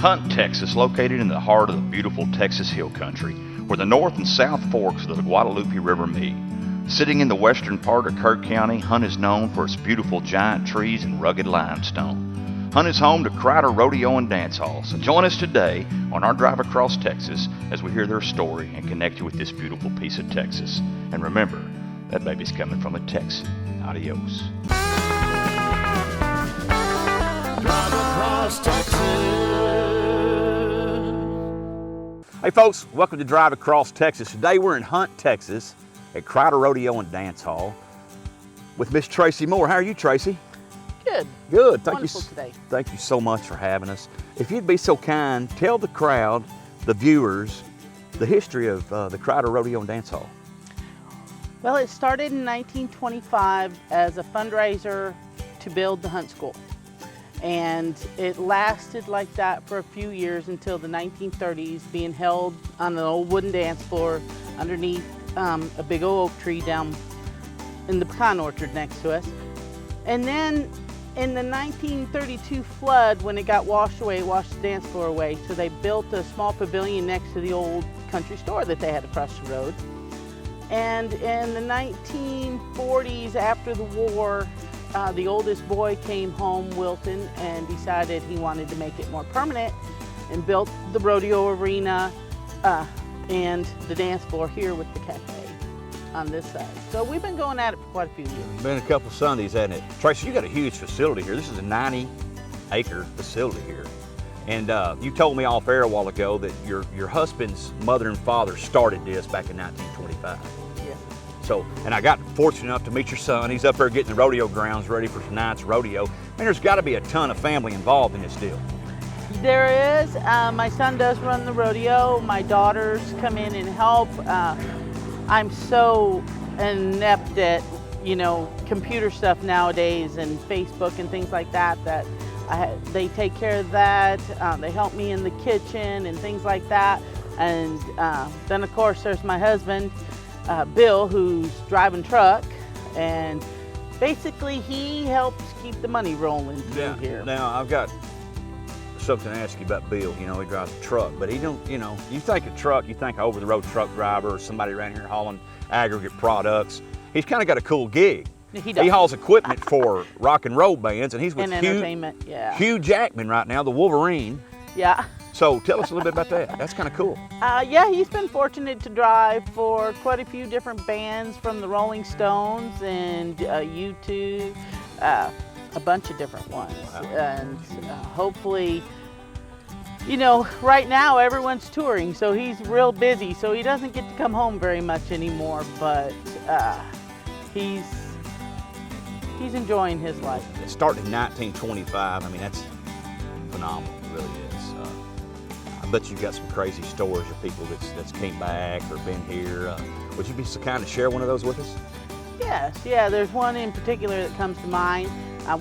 Hunt, Texas, located in the heart of the beautiful Texas Hill Country, where the north and south forks of the Guadalupe River meet. Sitting in the western part of Kirk County, Hunt is known for its beautiful giant trees and rugged limestone. Hunt is home to Criders, Rodeo, and Dancehall. So join us today on our drive across Texas as we hear their story and connect you with this beautiful piece of Texas. And remember, that baby's coming from a Texan. Adios. Drive across Texas. Hey folks, welcome to Drive Across Texas. Today we're in Hunt, Texas at Criders, Rodeo, and Dancehall with Miss Tracy Moore. How are you, Tracy? Good. Good. Wonderful today. Thank you so much for having us. If you'd be so kind, tell the crowd, the viewers, the history of the Criders, Rodeo, and Dancehall. Well, it started in 1925 as a fundraiser to build the Hunt School. And it lasted like that for a few years until the 1930s, being held on an old wooden dance floor underneath a big old oak tree down in the pecan orchard next to us. And then in the 1932 flood, when it got washed away, it washed the dance floor away, so they built a small pavilion next to the old country store that they had across the road. And in the 1940s, after the war, the oldest boy came home, Wilton, and decided he wanted to make it more permanent and built the rodeo arena and the dance floor here with the cafe on this side. So we've been going at it for quite a few years. Been a couple Sundays, hasn't it? Tracy, you got a huge facility here. This is a 90-acre facility here. And you told me off air a while ago that your husband's mother and father started this back in 1925. Yes. So, and I got fortunate enough to meet your son. He's up there getting the rodeo grounds ready for tonight's rodeo. And there's got to be a ton of family involved in this deal. There is. My son does run the rodeo. My daughters come in and help. I'm so inept at, computer stuff nowadays and Facebook and things like that, they take care of that. They help me in the kitchen and things like that. And then, of course, there's my husband, Bill, who's driving truck, and basically he helps keep the money rolling through here. Now I've got something to ask you about Bill. He drives a truck, but he don't, you think a truck, you think over-the-road truck driver or somebody around here hauling aggregate products. He's kind of got a cool gig. He hauls equipment for rock and roll bands, and he's with entertainment, Hugh Jackman right now, the Wolverine. Yeah. So tell us a little bit about that. That's kind of cool. Yeah, he's been fortunate to drive for quite a few different bands, from the Rolling Stones and U2, a bunch of different ones. Wow. And hopefully, right now everyone's touring, so he's real busy, so he doesn't get to come home very much anymore, but he's enjoying his life. It started in 1925. I mean, that's phenomenal, it really is. I bet you've got some crazy stories of people that's came back or been here. Would you be so kind to share one of those with us? Yes, yeah, there's one in particular that comes to mind.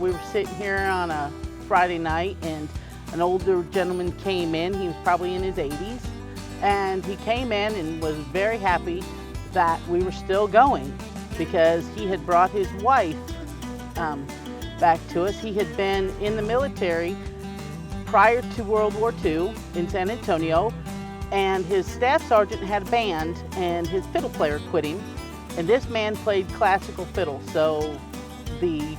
We were sitting here on a Friday night, and an older gentleman came in. He was probably in his 80s, and he came in and was very happy that we were still going, because he had brought his wife back to us. He had been in the military prior to World War II in San Antonio, and his staff sergeant had a band, and his fiddle player quit him, and this man played classical fiddle. So the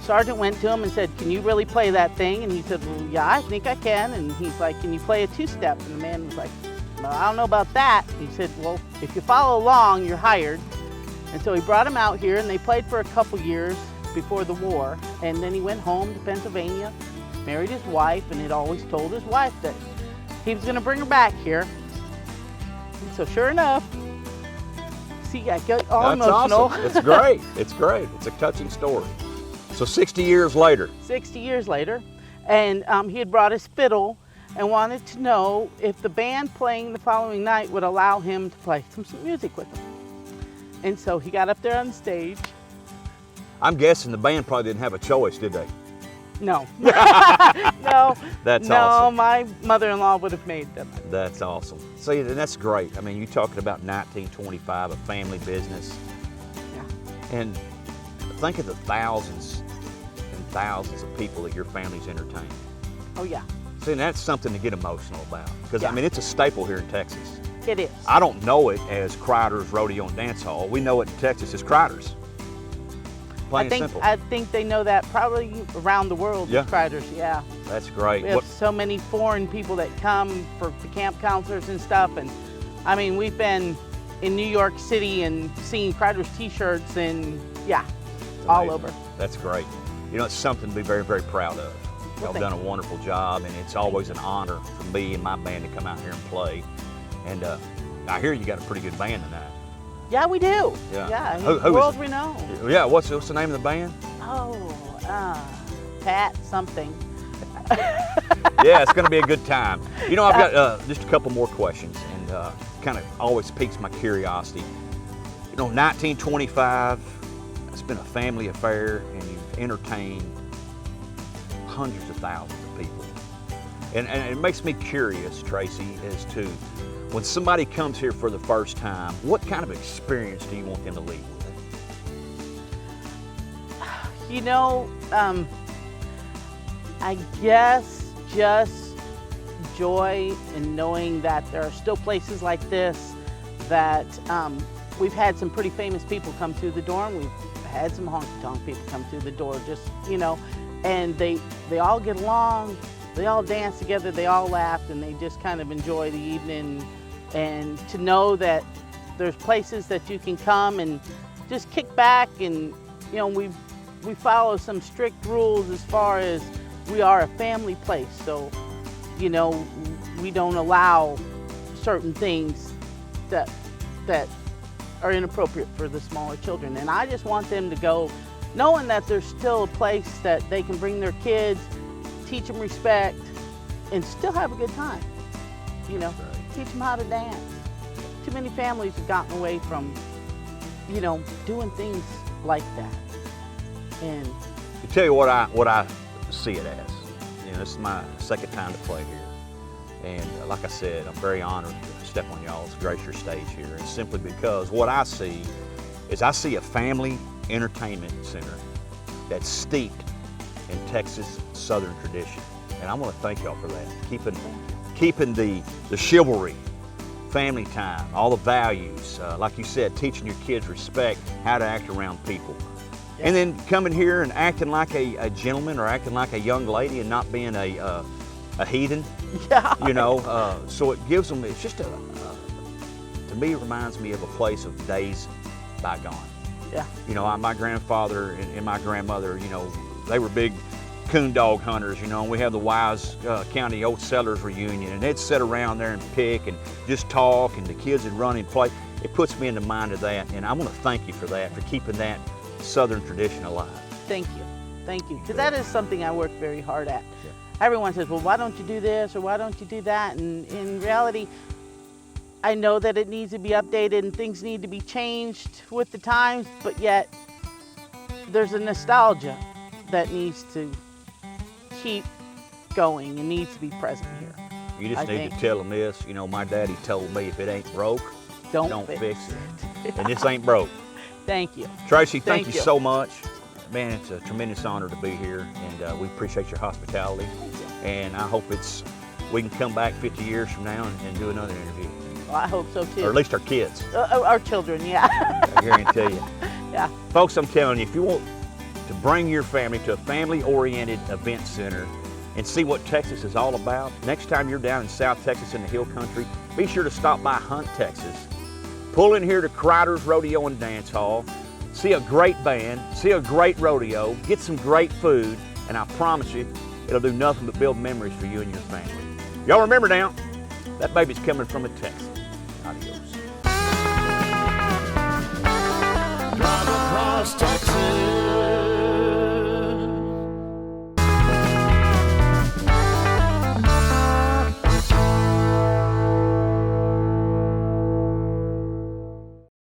sergeant went to him and said, "Can you really play that thing?" And he said, "Well, yeah, I think I can." And he's like, "Can you play a two-step?" And the man was like, "Well, I don't know about that." He said, "Well, if you follow along, you're hired." And so he brought him out here, and they played for a couple years before the war. And then he went home to Pennsylvania, married his wife, and had always told his wife that he was going to bring her back here. And so sure enough, see, I got all emotional. Awesome. It's great. It's great. It's a touching story. So 60 years later. 60 years later, and he had brought his fiddle and wanted to know if the band playing the following night would allow him to play some music with them. And so he got up there on the stage. I'm guessing the band probably didn't have a choice, did they? No. No. That's no, awesome. My mother-in-law would have made them. That's awesome. See, that's great. I mean, you're talking about 1925, a family business. Yeah. And think of the thousands and thousands of people that your family's entertained. Oh, yeah. See, and that's something to get emotional about. Because, Yeah. I mean, it's a staple here in Texas. It is. I don't know it as Criders, Rodeo, and Dancehall. We know it in Texas as Criders. Plain and simple. I think they know that probably around the world. Yeah. With Criders, yeah. That's great. We have so many foreign people that come for the camp counselors and stuff, and I mean, we've been in New York City and seen Criders T-shirts, and yeah, all over. That's great. You know, it's something to be very, very proud of. Y'all Well, done a wonderful job, and it's always an honor for me and my band to come out here and play. And I hear you got a pretty good band tonight. Yeah, we do. Yeah. Yeah, Who is world it? renowned. Yeah, what's the name of the band? Oh, Pat something. Yeah, it's going to be a good time. You know, I've got just a couple more questions, and kind of always piques my curiosity. You know, 1925, it's been a family affair, and you've entertained hundreds of thousands of people. And it makes me curious, Tracy, as to when somebody comes here for the first time, what kind of experience do you want them to leave with? You know, I guess just joy in knowing that there are still places like this, that we've had some pretty famous people come through the door, and we've had some honky-tonk people come through the door, just, you know, and they all get along, they all dance together, they all laugh, and they just kind of enjoy the evening. And to know that there's places that you can come and just kick back, and, you know, we follow some strict rules as far as we are a family place, so, you know, we don't allow certain things that are inappropriate for the smaller children. And I just want them to go knowing that there's still a place that they can bring their kids, teach them respect, and still have a good time. You know, teach them how to dance. Too many families have gotten away from, you know, doing things like that. And To tell you what I see it as, you know, this is my second time to play here. And like I said, I'm very honored to step on y'all's gracious stage here. And simply because what I see is I see a family entertainment center that's steeped in Texas Southern tradition. And I want to thank y'all for that. Keeping the chivalry, family time, all the values, like you said, teaching your kids respect, how to act around people. Yeah. And then coming here and acting like a gentleman or acting like a young lady and not being a heathen, yeah, you know. So it gives them, it's just to me, it reminds me of a place of days bygone. yeah, You know, my grandfather and my grandmother, you know, they were big coon dog hunters, you know, and we have the Wise County Old Settlers reunion, and they'd sit around there and pick and just talk, and the kids would run and play. It puts me in the mind of that, and I want to thank you for that, for keeping that Southern tradition alive. thank you, because that is something I work very hard at. Yeah. Everyone says, well, why don't you do this or why don't you do that? And in reality, I know that it needs to be updated and things need to be changed with the times, but yet there's a nostalgia that needs to keep going and needs to be present here. You just I need think. to tell them this, you know, my daddy told me if it ain't broke, Don't fix it. And this ain't broke. Thank you. Tracy, thank Thank you you. so much. Man, it's a tremendous honor to be here, and we appreciate your hospitality. And I hope we can come back 50 years from now and do another interview. Well, I hope so too. Or at least our kids. Our children, yeah. I guarantee you. Yeah. Folks, I'm telling you, if you want to bring your family to a family-oriented event center and see what Texas is all about, next time you're down in South Texas in the Hill Country, be sure to stop by Hunt, Texas. Pull in here to Criders, Rodeo, and Dancehall. See a great band, see a great rodeo, get some great food, and I promise you, it'll do nothing but build memories for you and your family. Y'all remember now, that baby's coming from a Texan. Adios. Drive across Texas.